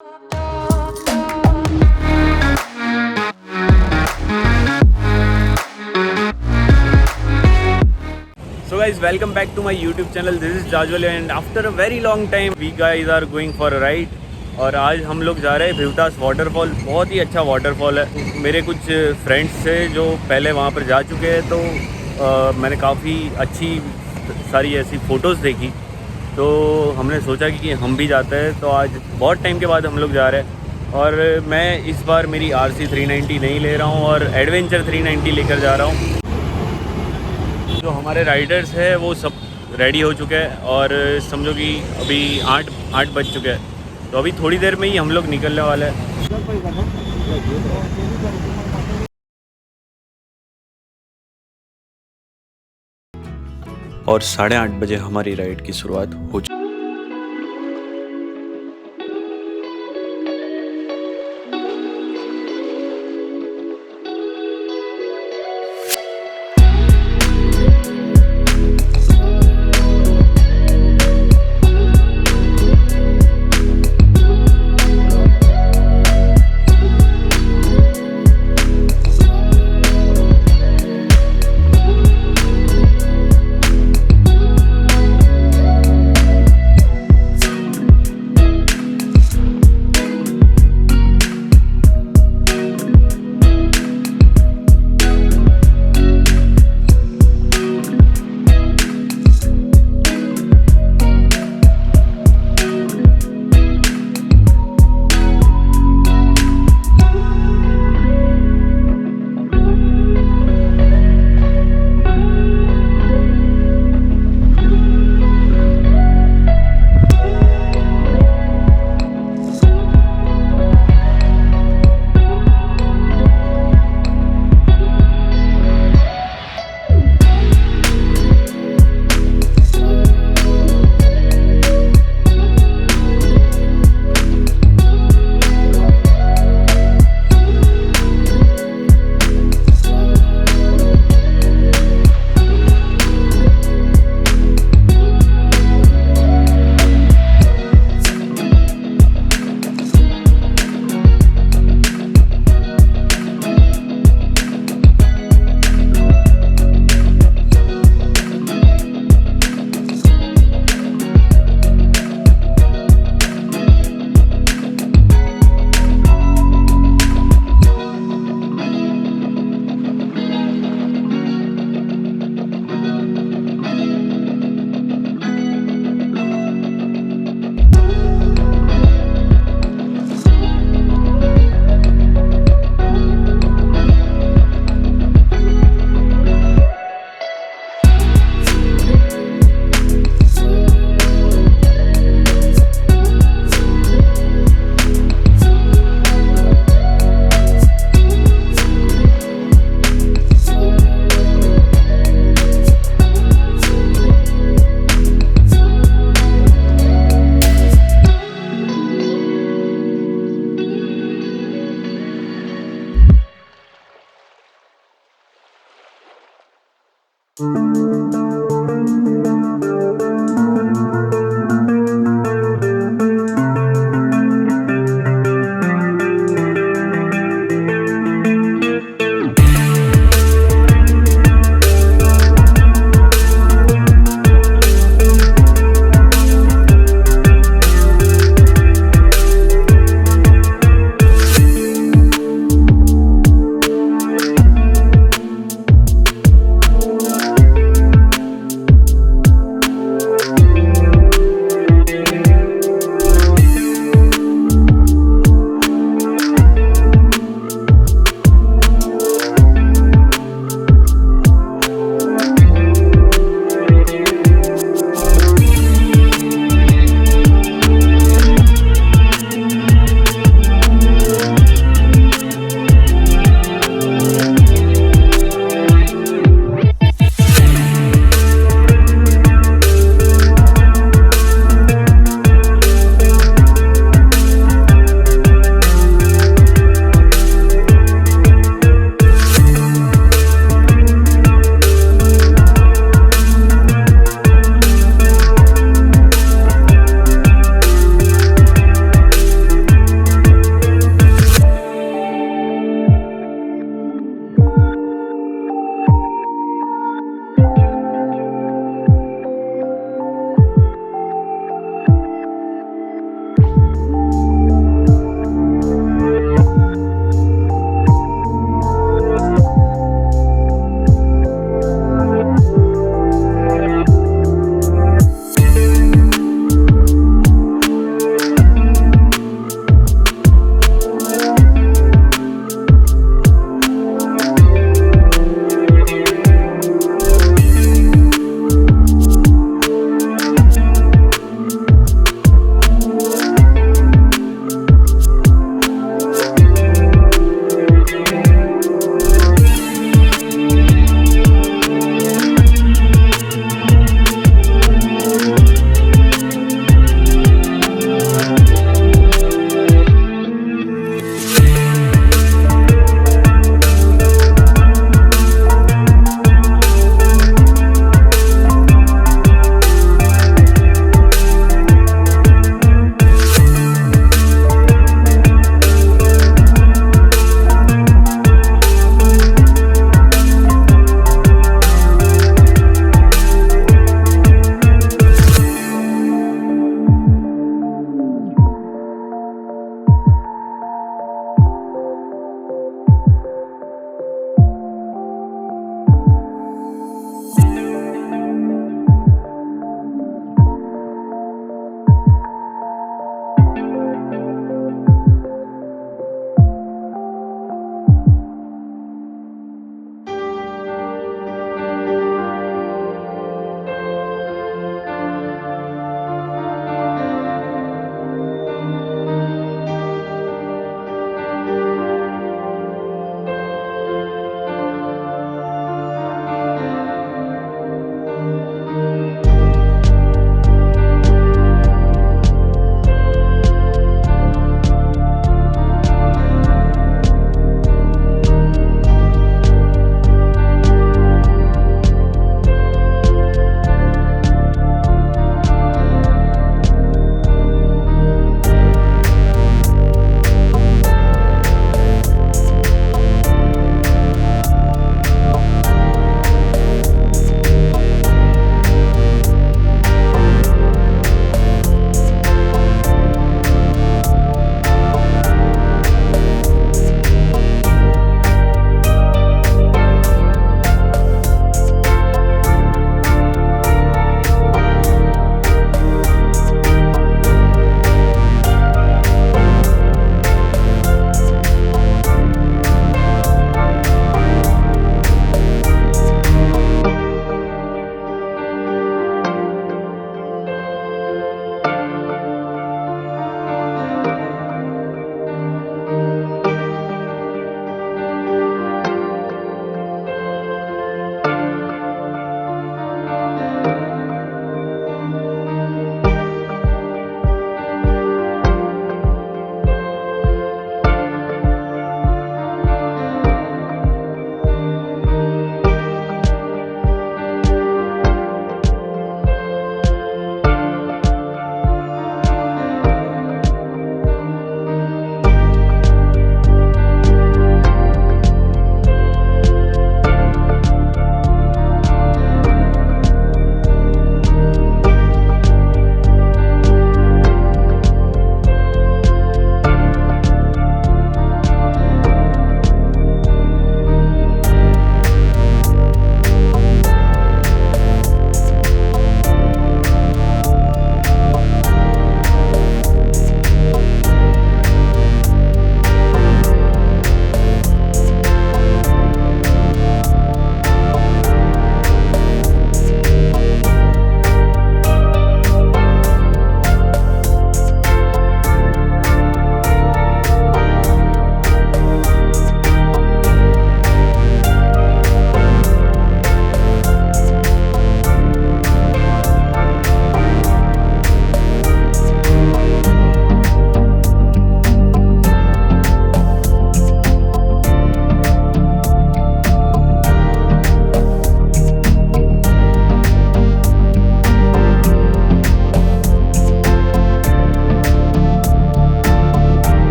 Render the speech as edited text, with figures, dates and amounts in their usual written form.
So guys, welcome back to my YouTube channel. This is Jajwal and after a very long time we guys are going for a ride. और आज हम लोग जा रहे हैं भिवतास वाटरफॉल। बहुत ही अच्छा वाटरफॉल है। मेरे कुछ फ्रेंड्स थे जो पहले वहाँ पर जा चुके हैं, तो मैंने काफ़ी अच्छी सारी ऐसी फ़ोटोज़ देखी, तो हमने सोचा कि हम भी जाते हैं। तो आज बहुत टाइम के बाद हम लोग जा रहे हैं और मैं इस बार मेरी RC 390 नहीं ले रहा हूँ और एडवेंचर 390 लेकर जा रहा हूँ। जो हमारे राइडर्स हैं वो सब रेडी हो चुके हैं और समझो कि अभी 8 बज चुके हैं, तो अभी थोड़ी देर में ही हम लोग निकलने वाले हैं। और 8:30 बजे हमारी राइड की शुरुआत हो चुकी।